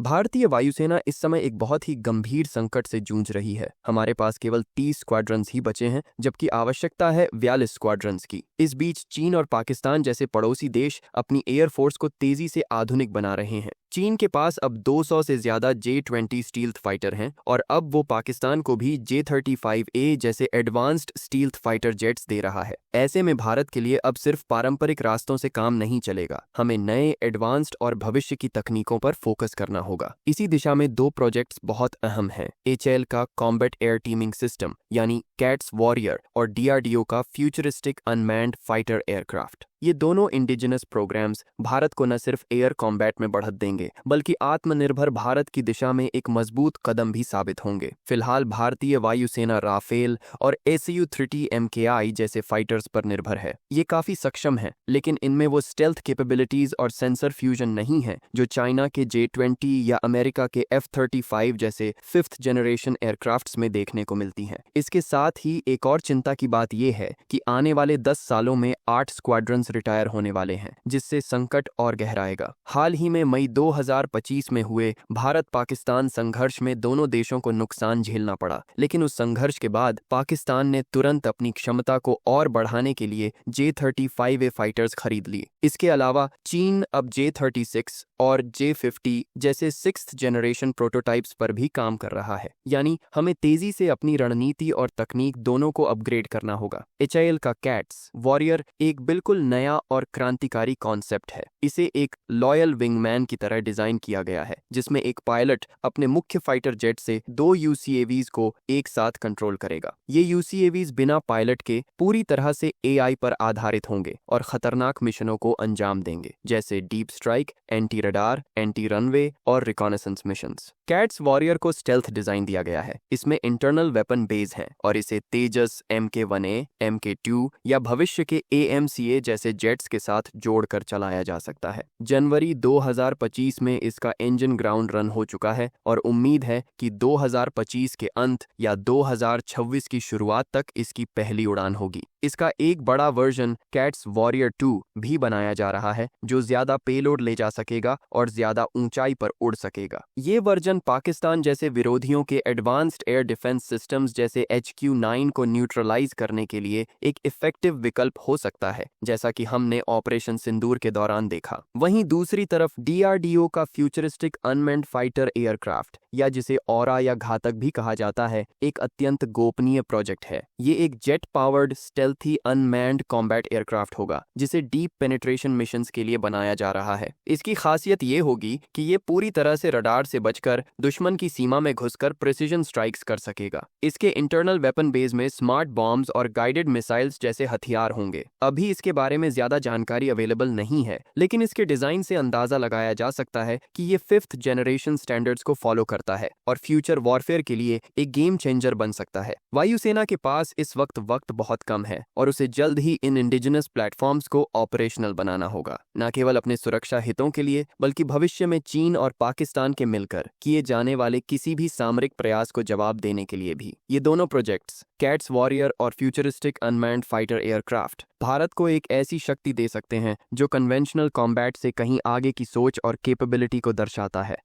भारतीय वायुसेना इस समय एक बहुत ही गंभीर संकट से जूझ रही है। हमारे पास केवल 30 स्क्वाड्रंस ही बचे हैं, जबकि आवश्यकता है 42 स्क्वाड्रंस की। इस बीच चीन और पाकिस्तान जैसे पड़ोसी देश अपनी एयरफोर्स को तेजी से आधुनिक बना रहे हैं। चीन के पास अब 200 से ज्यादा J-20 स्टील्थ फाइटर हैं और अब वो पाकिस्तान को भी J-35A जैसे एडवांस्ड स्टील्थ फाइटर जेट्स दे रहा है। ऐसे में भारत के लिए अब सिर्फ पारंपरिक रास्तों से काम नहीं चलेगा, हमें नए एडवांस्ड और भविष्य की तकनीकों पर फोकस करना होगा। इसी दिशा में दो प्रोजेक्ट्स बहुत अहम हैं। HAL का कॉम्बैट एयर टीमिंग सिस्टम यानी कैट्स वॉरियर और DRDO का फ्यूचरिस्टिक अनमैन्ड फाइटर एयरक्राफ्ट। ये दोनों इंडिजिनस प्रोग्राम्स भारत को न सिर्फ एयर कॉम्बैट में बढ़त देंगे, बल्कि आत्मनिर्भर भारत की दिशा में एक मजबूत कदम भी साबित होंगे। फिलहाल भारतीय वायुसेना राफेल और Su-30 MKI जैसे फाइटर्स पर निर्भर है। ये काफी सक्षम है, लेकिन इनमें वो स्टेल्थ कैपेबिलिटीज और सेंसर फ्यूजन नहीं है जो चाइना के J-20 या अमेरिका के F-35 जैसे 5th जनरेशन एयरक्राफ्ट्स में देखने को मिलती हैं। इसके साथ ही एक और चिंता की बात यह है कि आने वाले 10 सालों में 8 स्क्वाड्रंस रिटायर होने वाले हैं, जिससे संकट और गहराएगा। हाल ही में मई 2025 में हुए भारत पाकिस्तान संघर्ष में दोनों देशों को नुकसान झेलना पड़ा, लेकिन उस संघर्ष के बाद पाकिस्तान ने तुरंत अपनी क्षमता को और बढ़ाने के लिए J-35A फाइटर्स खरीद लिए। इसके अलावा चीन अब J-36 और J-50 जैसे 6th जनरेशन प्रोटोटाइप्स पर भी काम कर रहा है। यानी हमें तेजी से अपनी रणनीति और तकनीक दोनों को अपग्रेड करना होगा। HAL का कैट्स वॉरियर एक बिल्कुल नया और क्रांतिकारी कॉन्सेप्ट है। इसे एक लॉयल विंगमैन की तरह डिजाइन किया गया है, जिसमें एक पायलट अपने मुख्य फाइटर जेट से 2 UCAVs को एक साथ कंट्रोल करेगा। ये UCAVs बिना पायलट के पूरी तरह से AI पर आधारित होंगे और खतरनाक मिशनों को अंजाम देंगे, जैसे deep strike, anti radar, anti runway और रिकॉनेसेंस मिशंस। कैट्स वॉरियर को स्टेल्थ डिजाइन दिया गया है। इसमें इंटरनल वेपन बेस हैं और इसे तेजस MK-1A, MK-2 या भविष्य के AMCA जैसे जेट्स के साथ जोड़कर चलाया जा सकता है। जनवरी 2025 में इसका इंजन ग्राउंड रन हो चुका है और उम्मीद है कि 2025 के अंत या 2026 की शुरुआत तक इसकी पहली उड़ान होगी। इसका एक बड़ा वर्जन कैट्स वॉरियर 2 भी बनाया जा रहा है, जो ज्यादा पेलोड ले जा सकेगा और ज्यादा ऊंचाई पर उड़ सकेगा। ये वर्जन पाकिस्तान जैसे विरोधियों के एडवांस्ड एयर डिफेंस सिस्टम्स जैसे HQ-9 को न्यूट्रलाइज करने के लिए एक इफेक्टिव विकल्प हो सकता है, जैसा कि हमने ऑपरेशन सिंदूर के दौरान देखा। वहीं दूसरी तरफ DRDO का फ्यूचरिस्टिक अनमैन्ड फाइटर एयरक्राफ्ट, या जिसे ऑरा या घातक भी कहा जाता है, एक अत्यंत गोपनीय प्रोजेक्ट है। ये एक jet powered stealthy unmanned combat aircraft होगा, जिसे डीप पेनिट्रेशन मिशंस के लिए बनाया जा रहा है। इसकी खासियत ये होगी कि ये पूरी तरह से रडार से बचकर दुश्मन की सीमा में घुसकर प्रिसिजन स्ट्राइक्स कर सकेगा। इसके इंटरनल वेपन बेस में स्मार्ट बॉम्ब्स और गाइडेड मिसाइल्स जैसे हथियार होंगे। अभी इसके बारे में ज्यादा जानकारी अवेलेबल नहीं है, लेकिन इसके डिजाइन से अंदाजा लगाया जा सकता है कि ये 5th जनरेशन स्टैंडर्ड्स को फॉलो करता है और फ्यूचर वॉरफेयर के लिए एक गेम चेंजर बन सकता है। वायुसेना के पास इस वक्त बहुत कम है और उसे जल्द ही इन इंडिजिनस प्लेटफॉर्म्स को ऑपरेशनल बनाना होगा, न केवल अपने सुरक्षा हितों के लिए, बल्कि भविष्य में चीन और पाकिस्तान के मिलकर किए जाने वाले किसी भी सामरिक प्रयास को जवाब देने के लिए भी। ये दोनों प्रोजेक्ट्स, कैट्स वॉरियर और futuristic unmanned fighter aircraft, Bharat को एक ऐसी शक्ति दे सकते हैं जो कन्वेंशनल कॉम्बैट से कहीं आगे की सोच और कैपेबिलिटी को दर्शाता है।